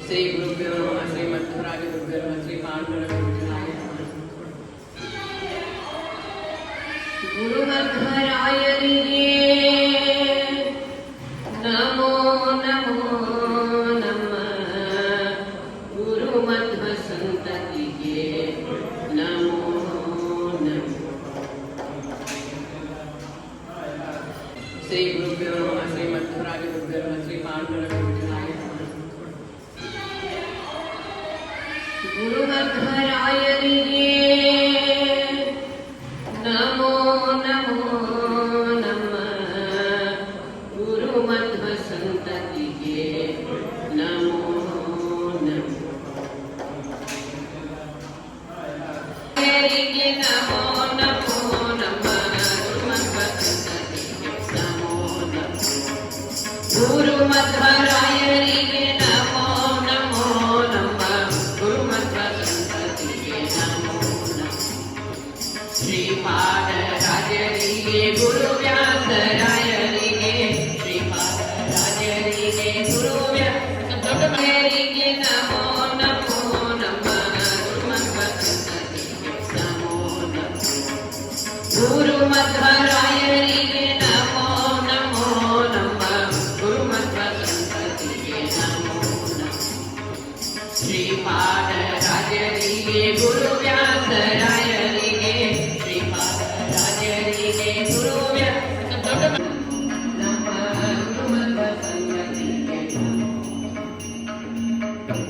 ಶ್ರೀ ಗುರುಭ್ಯೋ ನಮಃ ಶ್ರೀ ಮಧ್ವರಾಜ ಗುರುಭ್ಯೋ ನಮಃ ಶ್ರೀ ಪಾಂಡುರ ಗುರುಜನಾಯ ಗುರು ಮಧ್ವರಾಯರಿಗೆ ನಮೋ ನಮೋ ನಮ್ಮ ಗುರು ಮಧ್ವ ಸಂತತಿಗೆ ನಮೋ ನಮೋ ಶ್ರೀ ಗುರುಭ್ಯೋ ನಮಃ ಶ್ರೀ ಮಧ್ವರಾಜ ಗುರುಭ್ಯೋ ನಮಃ ಶ್ರೀ ಪಾಂಡುರ ಗುರುಜನಾಯ ಗುರು ಮಧ್ವರಾಯರಿಗೆ ನಮೋ ನಮೋ ನಮ್ಮ ಗುರು ಮಧ್ವ ಸಂತತಿಗೆ ನಮೋ ನಮೋ ಹರಿಗೆ ನಮೋ ನಮೋ ನಮ್ಮ ಗುರು ಮಧ್ವ ಸಂತತಿಗೆ ನಮೋ ನಮೋ ಗುರು ಮಧ್ವರಾಯರಿಗೆ ನಮೋ ನಮೋ ನಮ್ಮ ಗುರು ಮಧ್ವ ಸಂತತಿಗೆ ನಮೋ ನಮೋ ಶ್ರೀಪಾದ ರಾಜರಿಗೆ ಗುರು ವ್ಯಾಸರಾಯರಿಗೆ ಶ್ರೀಪಾದ ರಾಜರಿಗೆ ಗುರು ವ್ಯಾಸರಿಗೆ ನಮೋ ನಮೋ ನಮ್ಮ ಗುರು ಮಧ್ವ ಸಂತತಿಗೆ ನಮೋ ನಮೋ ಗುರು ಮಧ್ವರಾಯರಿಗೆ ನಮೋ ನಮೋ ನಮ್ಮ ಗುರು ಮಧ್ವ ಸಂತತಿಗೆ ನಮೋ ನಮೋ ಶ್ರೀಪಾದ ರಾಜರಿಗೆ ಗುರು ವ್ಯಾಸರಾಯರಿಗೆ ಶ್ರೀಪಾದ ರಾಜರಿಗೆ ಗುರು ನಮ್ಮ ಗುರು ಮಧ್ವ ಸಂತತಿಗೆ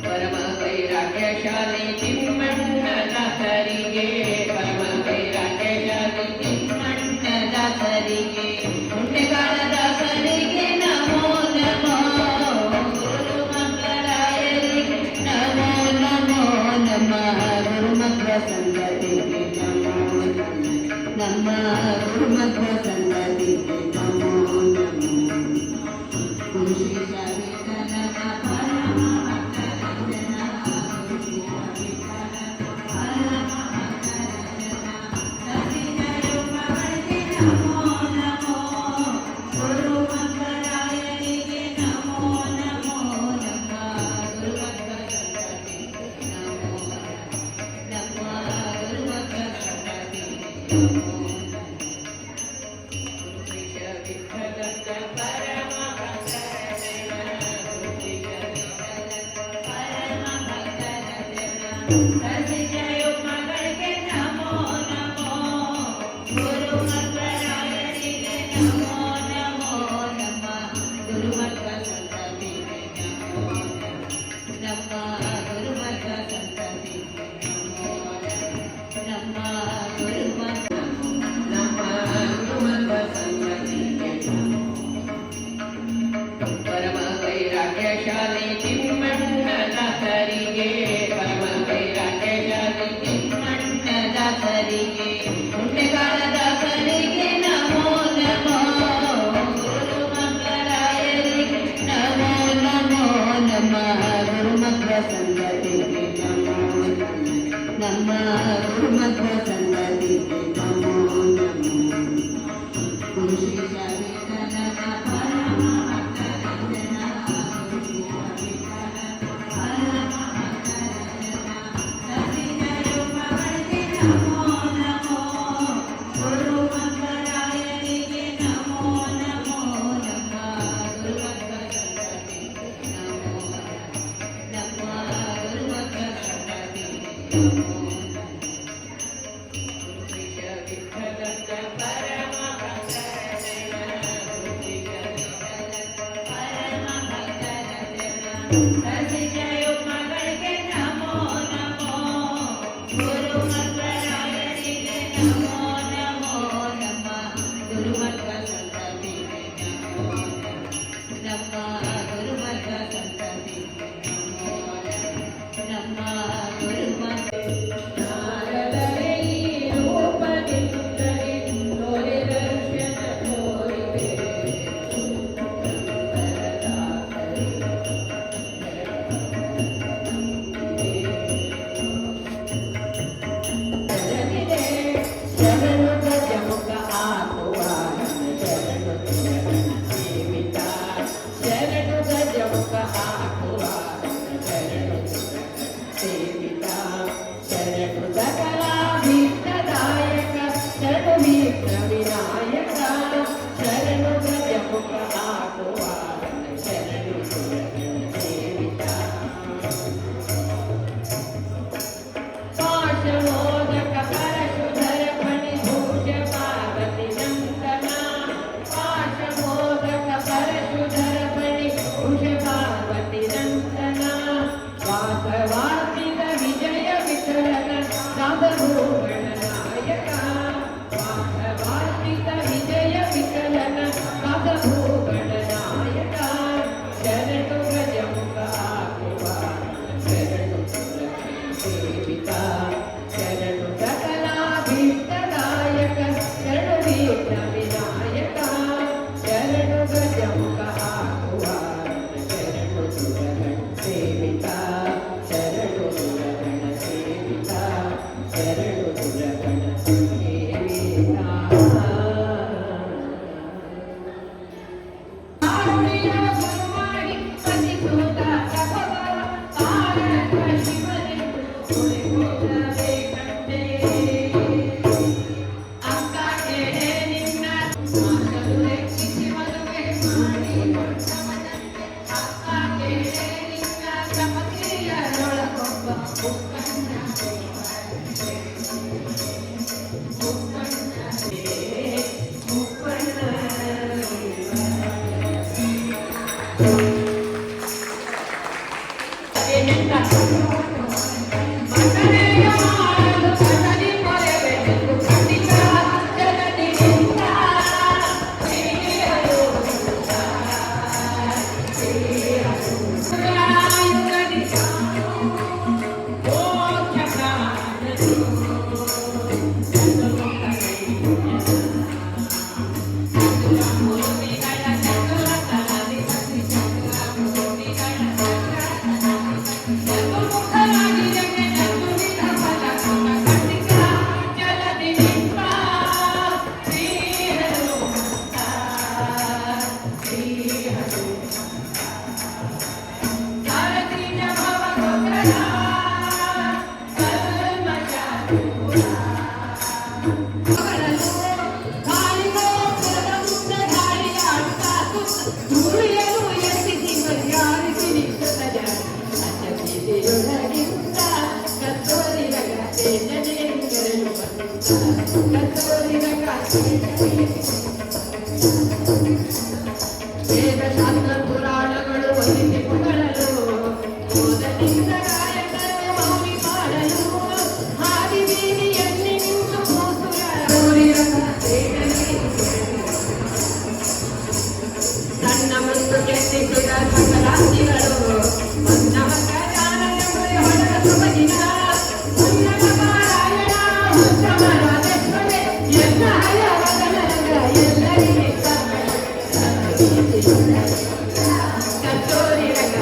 ಪರಮ ವೈರಾಗ್ಯಶಾಲಿ ತಿಮ್ಮಣ್ಣದಾಸರಿಗೆ ಪರಮ ವೈರಾಗ್ಯಶಾಲಿ ತಿಮ್ಮಣ್ಣದಾಸರಿಗೆ ಪುಣ್ಯಕಾಲದಾಸರಿಗೆ ನಮೋ ನಮೋ ಗುರು ಮಧ್ವರಾಯರಿಗೆ ನಮೋ ನಮೋ ನಮ್ಮ ಗುರು ಮಧ್ವ ಸಂತತಿಗೆ ನಮೋ ನಮ್ಮ ಗುರು ಮಧ್ವ ಸಂತತಿಗೆ ನಮೋ ನಮೋ ವಿಶೇಷ ವಿಠಲನ ಪರಮ ಭಕ್ತರಂಜನ ವಿಶೇಷ ವಿಠಲ ಪರಮ ಭಕ್ತರಂಜನ ಸಸಿದರು ಮಗಳಿಗೆ ನಮೋ ನಮೋ ಗುರು ಮಧ್ವರಾಯರಿಗೆ ನಮೋ ನಮೋ ನಮ್ಮ ಗುರು ಮಧ್ವ ಸಂತತಿಗೆ ನಮೋ ನಮ್ಮ ಗುರು ಮಧ್ವ ಸಂತತಿಗೆ ನಮೋ ಸಸಿಜಯು ಮಗಳಿಗೆ ನಮೋ ನಮೋ ಗುರು ಮಧ್ವರಾಯರಿಗೆ ನಮೋ ನಮೋ ನಮ್ಮ ಗುರು ಮಧ್ವ ಸಂತತಿಗೆ ನಮೋ ನಮ್ಮ ಗುರು ಮಧ್ವ ಸಂತತಿಗೆ ನಮೋ ನಮ್ಮ ಗುರು ಮಧ್ವ ಸಂತತಿಗೆ ಪರಮ ವೈರಾಗ್ಯಶಾಲಿ ತಿಮ್ಮಣ್ಣದಾಸರಿಗೆ ಪರಮ ವೈರಾಗ್ಯಶಾಲಿ ತಿಮ್ಮಣ್ಣದಾಸರಿಗೆ ಪುಣ್ಯಕಾಲದಾಸರಿಗೆ ನಮೋ ನಮೋ ಗುರು ಮಧ್ವರಾಯರಿಗೆ ನಮೋ ನಮೋ ನಮ್ಮ ಗುರು ಮಧ್ವ ಸಂತತಿಗೆ ನಮೋ ನಮ್ಮ ಗುರು ಮಧ್ವ ಸಂತತಿಗೆ ನಮೋ ನಮೋ ವಿಶೇಷ ವಿಠಲನ ಪರಮ ಭಕ್ತರಂಜನ ವಿಶೇಷ ವಿಠಲ ಪರಮ ಭಕ್ತರಂಜನ ಸಸಿದರು ಮಗಳಿಗೆ ನಮೋ ನಮೋ ಗುರು ಮಧ್ವರಾಯರಿಗೆ ನಮೋ ನಮೋ ನಮ್ಮ ಗುರು ಮಧ್ವ ಸಂತತಿಗೆ ನಮೋ ನಮ್ಮ ಗುರು ಮಧ್ವ ಸಂತತಿಗೆ ನಮೋ ಸಸಿಜಯು ಮಗಳಿಗೆ ನಮೋ ನಮೋ ಗುರು ಮಧ್ವರಾಯರಿಗೆ ನಮೋ ನಮೋ ನಮ್ಮ ಗುರು ಮಧ್ವ ಸಂತತಿಗೆ ನಮೋ ನಮ್ಮ ಗುರು ಮಧ್ವ ಸಂತತಿಗೆ ನಮೋ ನಮ್ಮ ಗುರು ಮಧ್ವ ಶರಣು ಸಕಲಾಭೀಷ್ಟದಾಯಕ ಶರಣು ವಿಘ್ನ ವಿನಾಯಕ ಶರಣು ಗಜಮುಖ ಹಾಕುವ ಶರಣು ಸುರಗಣ ಸೇವಿತ ಶರಣು ಸುರಗಣ ಸೇವಿತ ಶರಣು ಸುರಗಣ ಸೇವಿತ ವೇದ ಶಾಸ್ತ್ರ ಪುರಾಣಗಳು ಒಲಿಸಿ ಪುಗಳಲು ಓದದಿಂದ ಗಾಯಕರು ಮೌನಿ ಮಾಡಲು ಹಾದಿ ಬೀದಿಯಲ್ಲಿ ನಿಂತು ಸಣ್ಣ ಮತ್ತು ಕೆತ್ತಿಸಿದ ಸಕಲಾಂತಿಗಳು ಮನ್ನವಕ ಜಾನನ ಹೊಡೆದ ಸುಮಗಿನ ಉನ್ನತ ಪಾರಾಯಣ ಉತ್ತಮರಾದೇಶ್ವರೇ ಎಲ್ಲ ಹಯವದನಗ ಎಲ್ಲರಿಗೆ ಕತ್ತೋರಿ ರಂಗ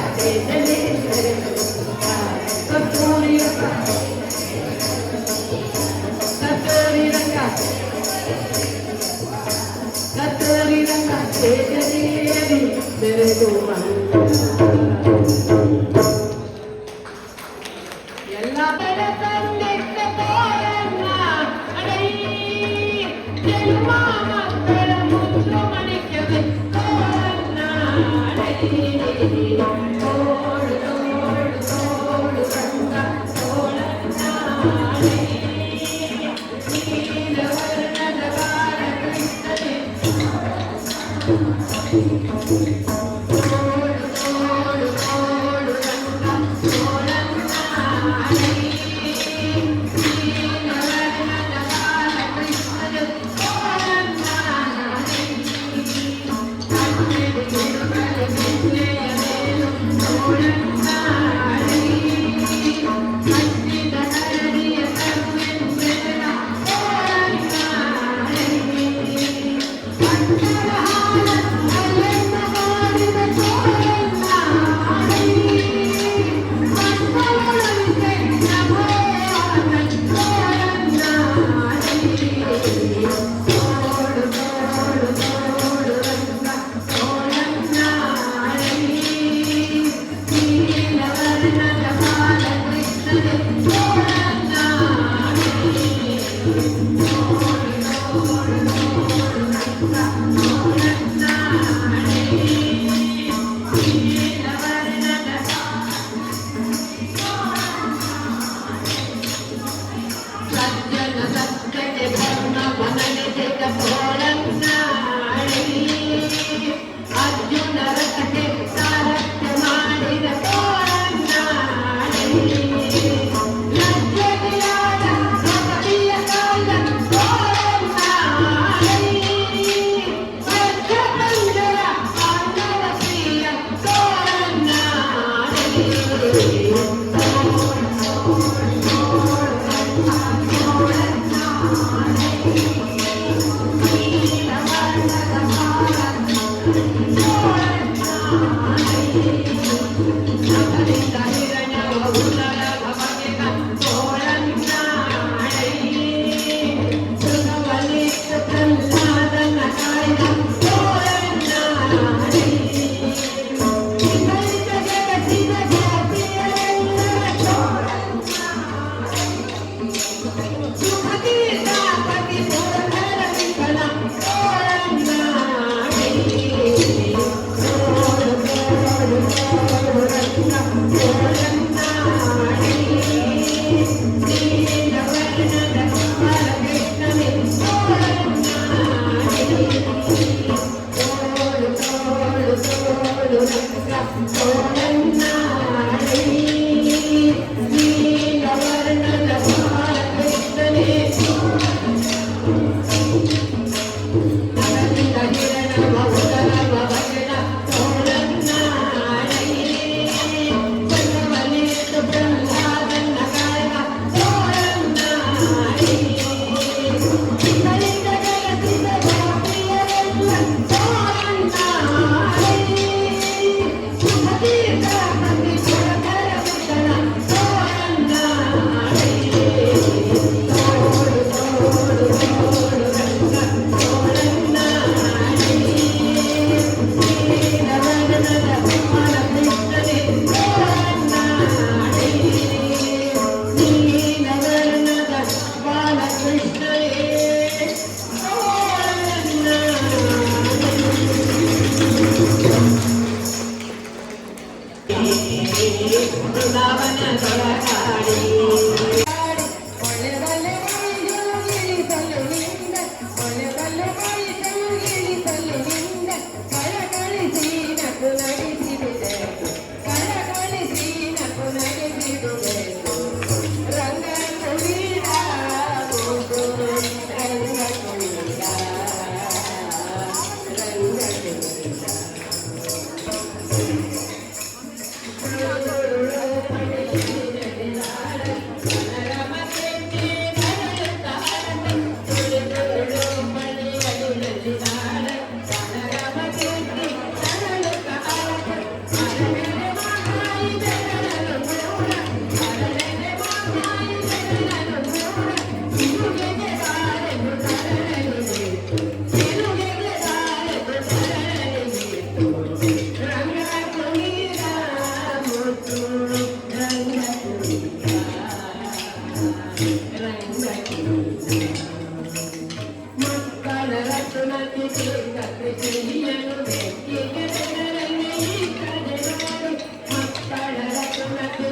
ಕತ್ತೋರಿ ರಂಗ ಕತ್ತೋರಿ ರಂಗ ತೇಜದೇವಿ ತೆರೆದು ಎಲ್ಲ ಬಡ ತಂದೆತ್ತ ತೋರನ್ನ ಅಡೈ ಜನ್ಮ ಮಕ್ಕಳ ಮುಚ್ಚು ಮಣಿಕೆ ತೋರನ್ನ ಅಡೈ ತೋಳು ತೋಳು ತೋಳು ರಂಗ ತೋಳನ್ನ ಅಡೈ ನೀಲ ವರ್ಣದ ಬಾಲ ಕೃಷ್ಣನೇ ತೊಳಗಾಡಿ ಒಳ್ಳೆ ಬಲ್ಲೆ ಮೈಸೂರು ಗಿಳಿಸಲು ನಿಂದ ಒಳ್ಳೆ ಬಲ್ಲೆ ಮೈಸೂರು ಗಿಳಿಸಲು ನಿಂದ ಕಳಕಳಿಸಿ ನಗು ನಗಿಸಿದೆ ಕಳಕಳಿಸಿ ನಗು ನಗಿಸಿದೆ ರಂಗ ಕುಳಿದ ಕೂಗು ರಂಗ ಕುಳಿದ ರಂಗ ಕುಳಿದ ಮಕ್ಕಳ ರಚನಕ್ಕೆ ಕಥೆಯನ್ನು ಮಕ್ಕಳ ರಚನಕ್ಕೆ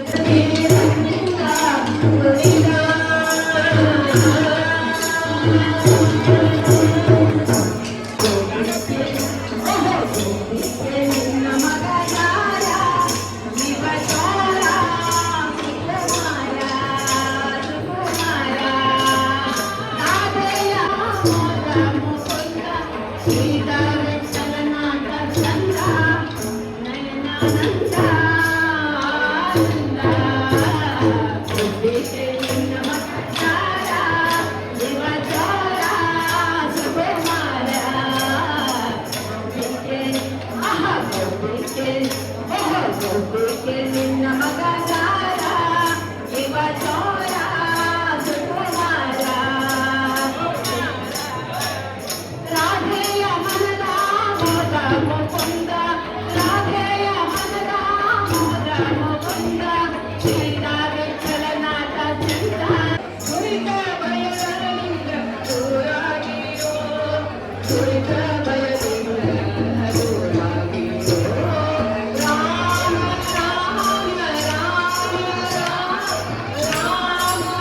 ನಿನ್ನ ಮಗ ಇವ ಚೋರ ಸುಕುಮಾರ ರಾಧೆಯ ಮನದ ಮೋದ ಮುಕುಂದ ರಾಧೆಯ ಮನದ ಮೋದ ಮುಕುಂದ ಶ್ರೀರಾಘವೇಂದ್ರನಾಥ ಚಂದ ಸುರಿತ ಬಯಲಿಂದ ದೂರಾಗಿರೋ ಸುರಿತ ಬಯಲಿಂದ ದೂರಾಗಿರೋ ರಾಮ ರಾಮ ರಾಮ ರಾಮ ರಾಮ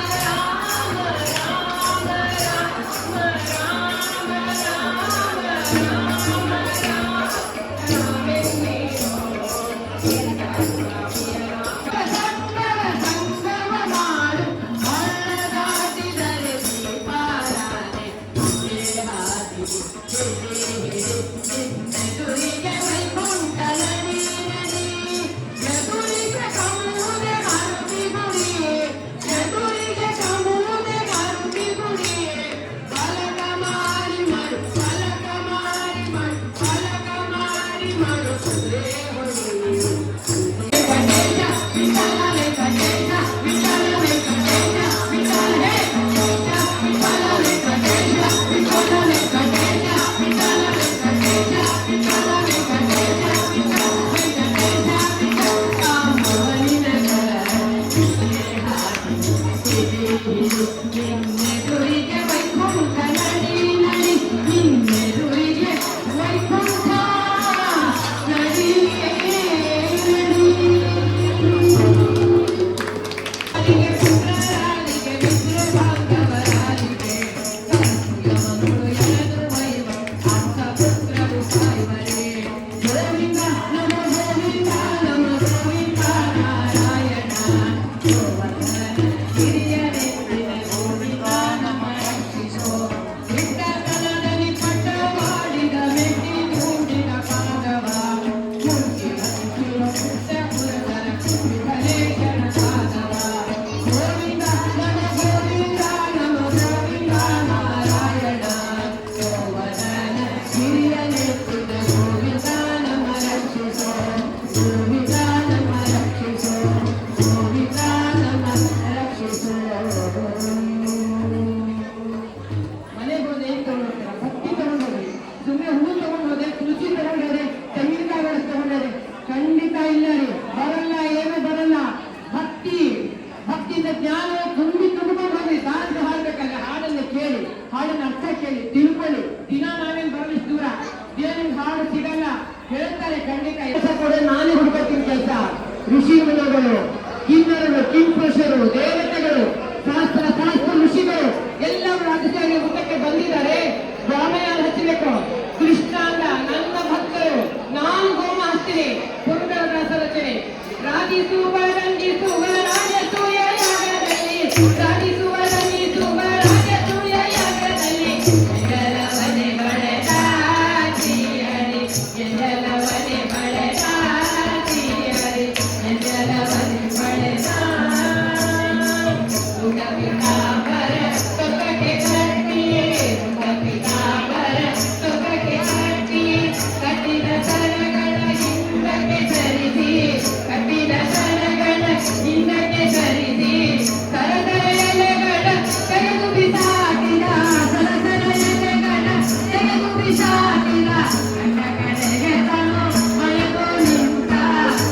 ನಿನ್ನೆದುರಿಗೆ ವೈಕುಂಠ ನಡಿ ನಡಿ ನಿನ್ನೆದುರಿಗೆ ವೈಕುಂಠ ನಡಿ ನಡಿ ಪುತ್ರರಾಲಿಗೆ ಮಿತ್ರ ಭಾಗವರಾಲಿಗೆ ಯಮಗಳು ಎಳೆದು ವೈವ ಅಕ್ಕ ಪುತ್ರರು ಸಾಯುವರೆ ಗೋವಿಂದ ನಮೋ ಗೋವಿಂದ ನಮೋ ಗೋವಿಂದ ನಾರಾಯಣ ಖಂಡಿತ ಇಲ್ಲ ರೀ, ಬರಲ್ಲ, ಏನು ಬರಲ್ಲ. ಭಕ್ತಿಯಿಂದ ಜ್ಞಾನ ತುಂಬಿಕೊಂಡು ಹೋಗಿ ದಾಂತ ಹಾಡ್ಬೇಕಲ್ಲ, ಹಾಡನ್ನು ಕೇಳಿ, ಹಾಡಿನ ಅರ್ಥ ಕೇಳಿ, ತಿಳ್ಕೊಳ್ಳಿ. ದಿನ ನಾವೇನು ಬರಲಿ ದೂರ, ದೇವರಿಗೆ ಹಾಡು ಸಿಗಲ್ಲ ಹೇಳ್ತಾರೆ. ಖಂಡಿತ ಕೆಲಸ ಕೊಡ, ನಾನೇ ಹುಡುಕತ್ತೀನಿ ಕೆಲಸ. ಋಷಿ ಮುನಿಗಳು ಕಿನ್ನರ ಕಿನ್ನರರು, ಕಿಂಪುರುಷರು, ದೇವತೆಗಳು, ಶಾಸ್ತ್ರ ಋಷಿಗಳು ಎಲ್ಲರೂ ಅತಿಥಿಯಾಗಿ ಊಟಕ್ಕೆ ಬಂದಿದ್ದಾರೆ. ಗೋಮಯ ಹಚ್ಚಬೇಕು. ಕೃಷ್ಣ ಅಂದ, ನನ್ನ ಭಕ್ತರು, ನಾನು ಗೋಮ ಹಚ್ತೀನಿ. ಪುರುಷರ ರಚನೆ ರಾಜಿಸುವ ರಂಜಿಸುವ ರಾಜಸೂಯ ಯಾಗದಲ್ಲಿ, ರಾಜಿಸುವ ರಂಜಿಸುವ ರಾಜಸೂಯ ಯಾಗದಲ್ಲಿ ಎಲ್ಲವನೇ ಬಳೆದ ಶ್ರೀಹರಿ, ಎಲ್ಲವನೇ ಬಳೆದ ಶ್ರೀಹರಿ, ಎಲ್ಲವನೇ ಬಳೆದ ಪಿತಾಂಬರ ತೊಗಟೆ ಕಟ್ಟಿ, ಪಿತಾಂಬರ ತೊಗಟೆ ಕಟ್ಟಿ, ಕಟ್ಟಿದ ಸರಗಳ ಹಿಂದಕ್ಕೆ ಸರಿಸಿ, ಕಟ್ಟಿದ ಸರಗಳ ಹಿಂದಕ್ಕೆ ಸರಿಸಿ, ಸರಸರ ಎಲೆಗಳ ತೆಗೆದು ಬಿಸಾಕಿದ, ಸರಸರ ಎಲೆಗಳ ತೆಗೆದು ಬಿಸಾಕಿದ, ಕಣ್ಣ ಕಡೆಗೆ ತಾನು ಬಳೆದು ನಿಂತ,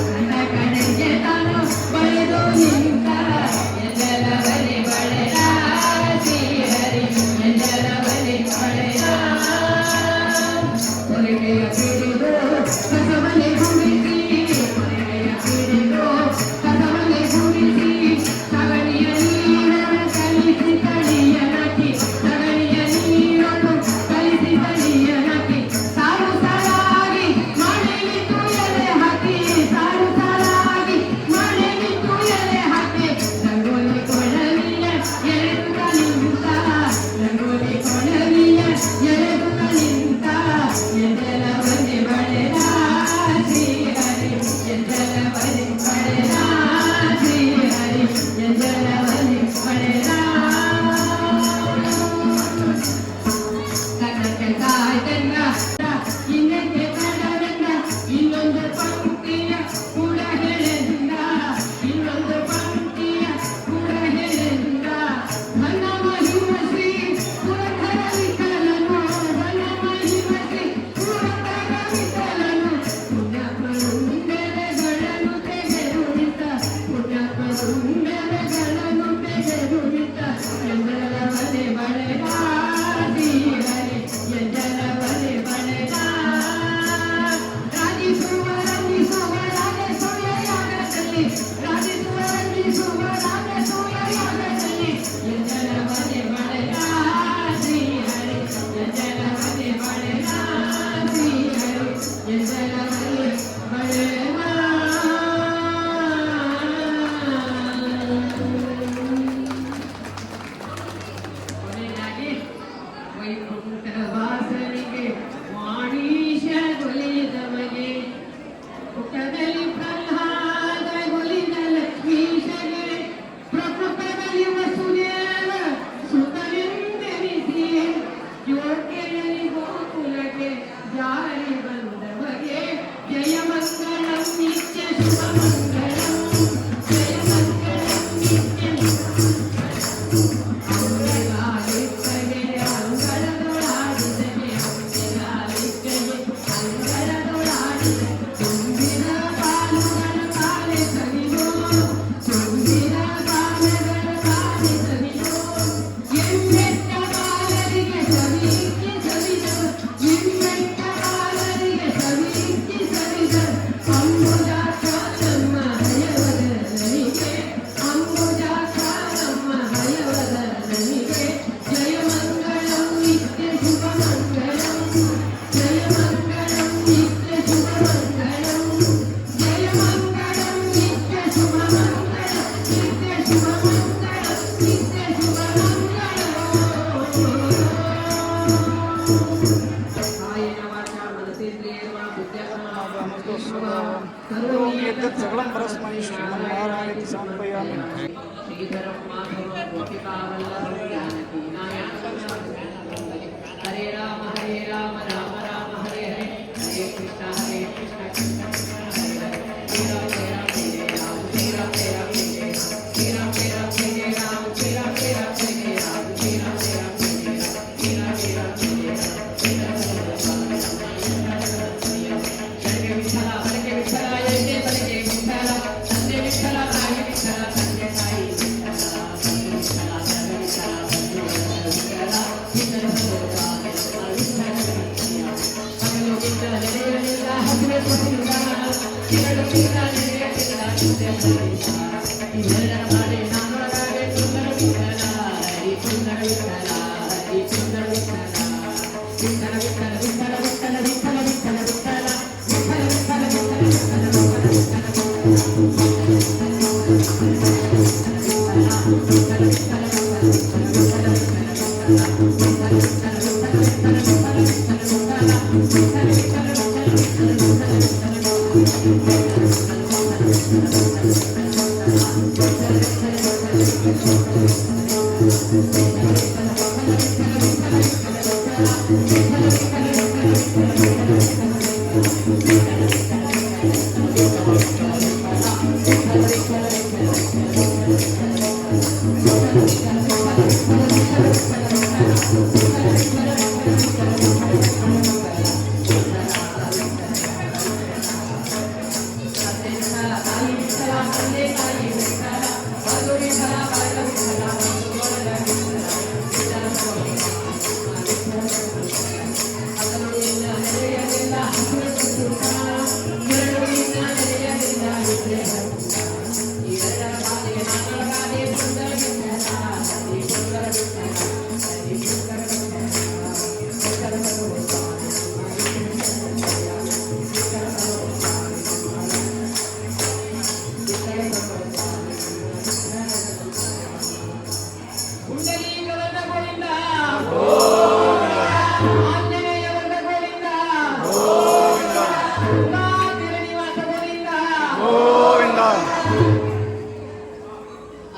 ಕಣ್ಣ ಕಡೆಗೆ ತಾನು ಬಳೆದು ನಿಂತ, ಎಲ್ಲವನೇ ಬಳೆದ ಶ್ರೀಹರಿ, ಎಲ್ಲವನೇ ಬಳೆದ. ಹೊರಗೆಯ ಪಿಡಿದು ಕಸವನೆ ಗುಡಿಸಿ, ಹೊರಗೆಯ ಪಿಡಿದು ಕಸವನೆ ಗುಡಿಸಿ, ಸಗಣಿಯ ನೀರನ್ನು ಕಲಿಸಿ ತಳಿಯನಕಿ, ಸಗಣಿಯ ನೀರನ್ನು ಕಲಿಸಿ ತಳಿಯನಕಿ, ಸಾರು ಸಾಲಾಗಿ ಮಳೆ ಬಿಟ್ಟು ಎಲೆ ಹಾಕಿ, ಸಾರು ಸಾಲಾಗಿ ಮಳೆ ಬಿಟ್ಟು ಎಲೆ ಹಾಕಿ, ರಂಗೋಲಿ ಕೊಳವಿಯ ಎಳೆದು ನಿಂತ, ರಂಗೋಲಿ ಕೊಳವಿಯ ಎಳೆದು ನಿಂತ, ಎಲ್ಲವನೇ ಬಳೆದ ಶ್ರೀಹರಿ, ಎಲ್ಲವನೇ ಬಳೆದ ಶ್ರೀಹರಿ, ಎಲ್ಲವನೇ ಬಳೆದ. ಕನ್ನಕ್ಕೆ ತಾಯ್ತಂಗ ಇನ್ನಕ್ಕೆ ಕಡವೆಂದ, ಇನ್ನೊಂದು ಪಂಕ್ತಿಯ ಕೂಡ ಹೇಳೆಂದ, ಇನ್ನೊಂದು ಪಂಕ್ತಿಯ ಕೂಡ ಹೇಳೆಂದ. ನನ್ನ ಮಹಿಮ ಶ್ರೀ ಪುರಂದರ ವಿಠಲನು, ನನ್ನ ಮಹಿಮ ಶ್ರೀ ಪುರಂದರ ವಿಠಲನು, ಪುಣ್ಯ ಪರುಂಡೆಗಳನ್ನು ತೆಗೆದುಬಿಟ್ಟ, ಪುಣ್ಯ ಪರುಂಡೆಗಳನ್ನು ತೆಗೆದುಬಿಟ್ಟ, ಎಲ್ಲವನೇ ಬಳೆದ ಶ್ರೀಹರಿ, ಎಲ್ಲವನೇ ಬಳೆದ. ರಾಜಿಸುವ ರಂಜಿಸುವ ರಾಜಸೂಯ ಯಾಗದಲ್ಲಿ, ರಾಜಿಸುವ ರಂಜಿಸುವ ರಾಜಸೂಯ ಯಾಗದಲ್ಲಿ ಎಲ್ಲವನೇ ಬಳೆದ ಶ್ರೀಹರಿ, ಎಲ್ಲವನೇ ಬಳೆದ ಶ್ರೀಹರಿ, ಎಲ್ಲವನೇ ಬಳೆದ. ಕೊನೆಯಾಗಿ ವೈಕುಂಠ ವಾಸನಿಗೆ ವಾಣೀಶ ಗೊಲಿದವಗೆ, ಪುಟದಲ್ಲಿ ಪ್ರಹ್ಲಾದ ಗೊಲಿದ ಲಕ್ಷ್ಮೀಶಗೆ, ಪ್ರಕೃತದಲ್ಲಿ ವಸುದೇವ ಸುತನೆಂದೆನಿಸಿ, ಯೋಗ್ಯರಲ್ಲಿ ಗೋಕುಲಕ್ಕೆ ಜಾರಿ ಬಂದವಗೆ, ಜಯ ಮಂಗಳಂ ನಿತ್ಯ ಶುಭ ಮಂಗಳಂ, ಜಯ ಮಂಗಳಂ ನಿತ್ಯ ಅಂಗಲಾಲಿಕ್ಕಗೆ, ಅಂಗಳದೊಳಾಡಿದಗೆ, ಅಂಗಲಾಲಿಕ್ಕಗೆ, ಅಂಗಳದೊಳಾಡಿದಗೆ, ತುಂಬಿದ ಬಾಲುಗಳ ಕಾಲೆ ಸವಿದೋ, ತುಂಬಿದ ಬಾಲಗಳ ಕಾಲೆ ಸವಿದೋ, ಎಮ್ಮೆಟ್ಟ ಬಾಲರಿಗೆ ಸವಿಕ್ಕಿ ಸವಿದರು, ಎಮ್ಮೆಟ್ಟ ಬಾಲರಿಗೆ ಸವಿಕ್ಕಿ ಸವಿದರು, ಅಂಬುಜಾಕ್ಷ ಹಯವದನಿಗೆ, ಅಂಬುಜಾಕ್ಷ ಹಯವದನಿಗೆ, ಜಯ ಮಂಗಳಂ ನಿತ್ಯ ಶುಭ ಮಂಗಳಂ, ಜಯ ಮಂಗಳಂ ನಿತ್ಯ ಶುಭ ಮಂಗಳಂ, ಜಯ ಮಂಗಳಂ ನಿತ್ಯ ಶುಭ ಮಂಗಳಂ, ನಿತ್ಯ ಶುಭ ಮಂಗಳಂ, ನಿತ್ಯ ಶುಭ ಮಂಗಳಂ. ಕಾಯೇನ ವಾಚಾ ಮನಸೇಂದ್ರಿಯೇಣ ವಾ ಬುದ್ಧ್ಯಾತ್ಮನಾ ಕರೋಮಿ ಯದ್ಯತ್ सकलं परस्मै श्रीमन्नारायणं समर्पयामि। श्रीधरं माधवं गोपिकावल्लभं जानकीनायकं हरे राम राम राम हरे हरे, हरे कृष्ण कृष्ण कृष्ण हरे हरे, श्री राम श्री राम श्री राम श्री राम श्री राम श्री राम श्री राम श्री राम श्री राम श्री राम श्री राम श्री राम श्री राम श्री राम श्री राम श्री राम श्री राम जय विठ्ठल हरे विठ्ठल जय जय विठ्ठल, संजय विठ्ठल, साई विठ्ठल, संजय साई विठ्ठल.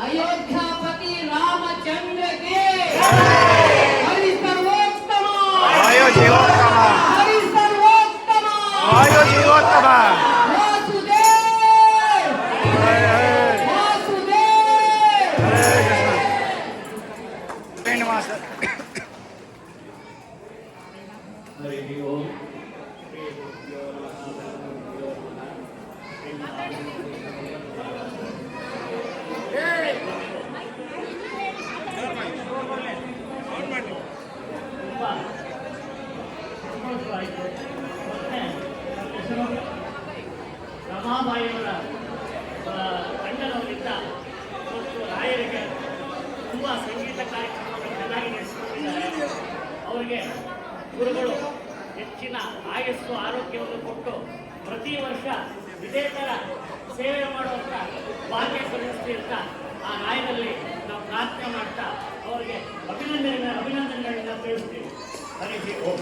अयोध्यापति रामचंद्र के हरि सर्वोत्तम हरि सर्वोत्तम वासुदेव ರಮಾಬಾಯಿಯವರ ತಂಡದವರಿಂದ ಮತ್ತು ರಾಯರಿಗೆ ತುಂಬ ಸಂಗೀತ ಕಾರ್ಯಕ್ರಮವನ್ನು ಚೆನ್ನಾಗಿ ನಡೆಸಿಕೊಂಡಿದ್ದಾರೆ. ಅವರಿಗೆ ಗುರುಗಳು ಹೆಚ್ಚಿನ ಆಯಸ್ಸು ಆರೋಗ್ಯವನ್ನು ಕೊಟ್ಟು ಪ್ರತಿ ವರ್ಷ ಇದೇ ಥರ ಸೇವೆ ಮಾಡುವಂಥ ಭಾಗ್ಯ ಕಲಿಸ್ತಿ ಅಂತ ಆ ರಾಯರಲ್ಲಿ ನಾವು ಪ್ರಾರ್ಥನೆ ಮಾಡ್ತಾ ಅವರಿಗೆ ಅಭಿನಂದನೆಗಳನ್ನ ತಿಳಿಸ್ತೀವಿ. ಹರಿ ಓಂ.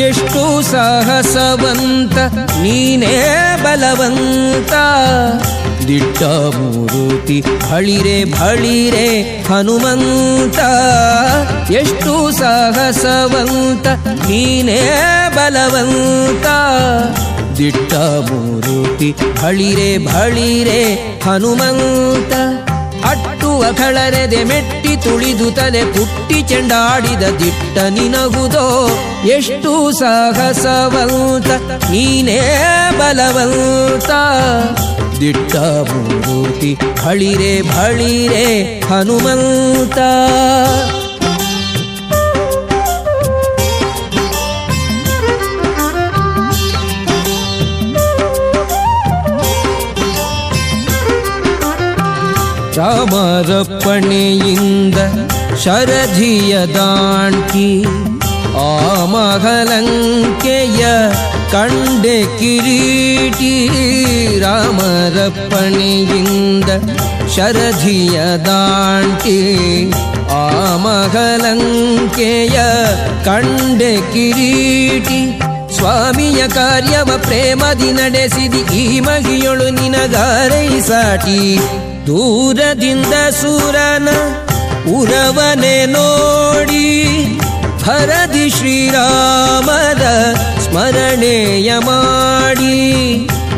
ಎಷ್ಟು ಸಾಹಸವಂತ ನೀನೇ ಬಲವಂತ ದಿಟ್ಟ ಮೂರುತಿ ಭಳಿರೆ ಭಳಿರೆ ಹನುಮಂತ ಎಷ್ಟು ಸಾಹಸವಂತ ನೀನೇ ಬಲವಂತ ದಿಟ್ಟ ಮೂರುತಿ ಭಳಿರೆ ಭಳಿರೆ ಹನುಮಂತ ಅಟ್ಟು ಮೆಟ್ಟುವ ಕಳರೆದೆ ಮೆಟ್ಟಿ ತುಳಿದು ತಲೆ ಪುಟ್ಟಿ ಚೆಂಡಾಡಿದ ದಿಟ್ಟ ನಿನಗುದೋ ಎಷ್ಟು ಸಾಹಸವಂತ ನೀನೇ ಬಲವಂತ ದಿಟ್ಟ ಮೂರುತಿ ಭಳಿರೆ ಭಳಿರೆ ಹನುಮಂತ ರಾಮರಪ್ಪಣೆಯಿಂದ ಶರಧಿಯ ದಾಂಟಿ ಆ ಮಹಲಂಕೆಯ ಕಂಡೆ ಕಿರೀಟಿ ರಾಮರಪ್ಪಣೆಯಿಂದ ಶರಧಿಯ ದಾಂಟಿ ಆ ಮಹಲಂಕೆಯ ಕಂಡೆ ಕಿರೀಟಿ ಸ್ವಾಮಿಯ ಕಾರ್ಯವ ಪ್ರೇಮದಿ ನಡೆಸಿದಿ ಈ ಮಗಿಯೊಳು ನಿನಗಾರೈಸಾಟಿ ದೂರದಿಂದ ಸೂರನ ಉರವನೆ ನೋಡಿ ಹರದಿ ಶ್ರೀರಾಮರ ಸ್ಮರಣೆಯ ಮಾಡಿ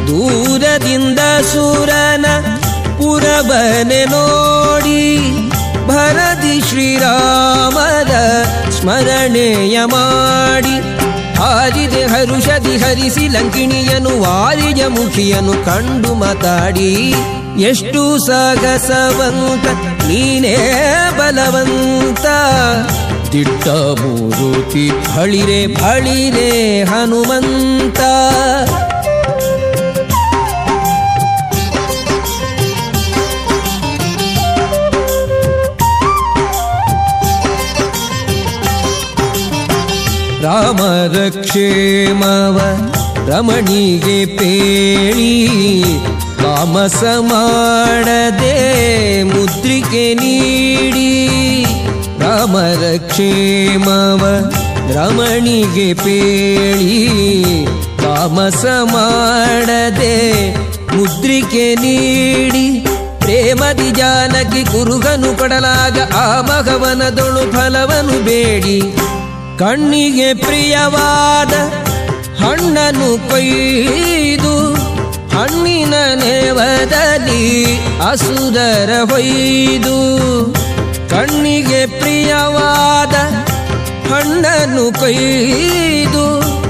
ದೂರದಿಂದ ಸೂರನ ಉರವನೆ ನೋಡಿ ಭರದಿ ಶ್ರೀರಾಮರ ಸ್ಮರಣೆಯ ಮಾಡಿ ಹಾರಿದೆ ಹರುಷದಿ ಹರಿಸಿ ಲಂಕಿಣಿಯನು ವಾರಿಜ ಮುಖಿಯನು ಕಂಡು ಮಾತಾಡಿ ಎಷ್ಟು ಸಾಗಸವಂತ ನೀನೇ ಬಲವಂತ ದಿಟ್ಟ ಮೂರುತಿ ಭಳಿರೆ ಭಳಿರೆ ಹನುಮಂತ ರಾಮರ ಕ್ಷೇಮವ ರಮಣಿಗೆ ಪೇಳಿ ತಾಮಸ ಮಾಡದೆ ಮುದ್ರಿಕೆ ನೀಡಿ ರಾಮರ ಕ್ಷೇಮವ ರಮಣಿಗೆ ಪೇಳಿ ತಾಮಸ ಮಾಡದೆ ಮುದ್ರಿಕೆ ನೀಡಿ ಪ್ರೇಮದಿ ಜಾನಕಿ ಕುರುಗನು ಕೊಡಲಾಗ ಆ ಮಗವನದೊಳು ಫಲವನು ಬೇಡಿ ಕಣ್ಣಿಗೆ ಪ್ರಿಯವಾದ ಹಣ್ಣನ್ನು ಕೊಯ್ದು ಹಣ್ಣಿನ ನೇವದಲ್ಲಿ ಅಸುರರ ಹೊಯ್ದು ಕಣ್ಣಿಗೆ ಪ್ರಿಯವಾದ ಹಣ್ಣನ್ನು ಕೊಯ್ದು